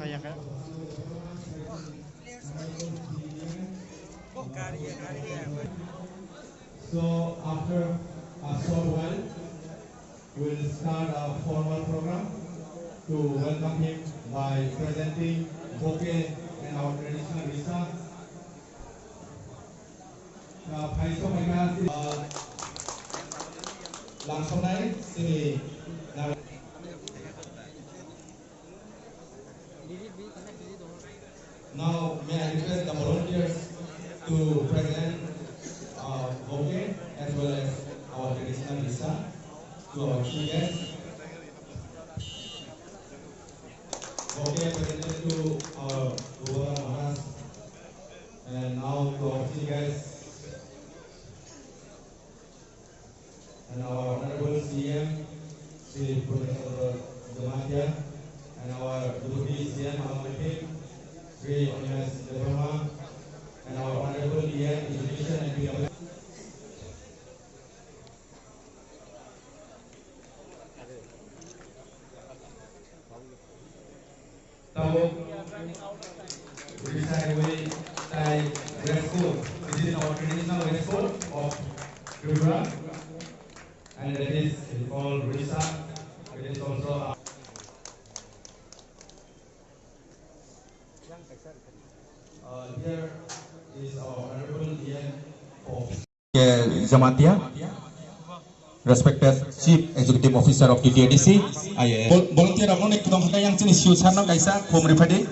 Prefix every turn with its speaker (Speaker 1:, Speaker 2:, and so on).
Speaker 1: Kayak kan?
Speaker 2: So after a short while, we'll start our formal program to welcome him by presenting bouquet and our traditional visa. Langsung naik sini. Now may I request the volunteers to present bouquet as well as our traditional visa to our key guests. Bouquet presented to our Gubernur Manas, and now to our key guests and our Honorable CM, Sri Professor Jamatia, and our Deputy CM Al-Makim, Sri Onyas Debrama, and our Honorable EM Education and PW. Tabuk Odisha Highway Thai dress code. This is our traditional dress code of Tripura, and that is called Odisha. It is also here is our Honorable EM of
Speaker 3: Jamatia, respected Chief Executive Officer of the DDC. Volunteer among the yang jenis siu sarnang kaisa home refadi.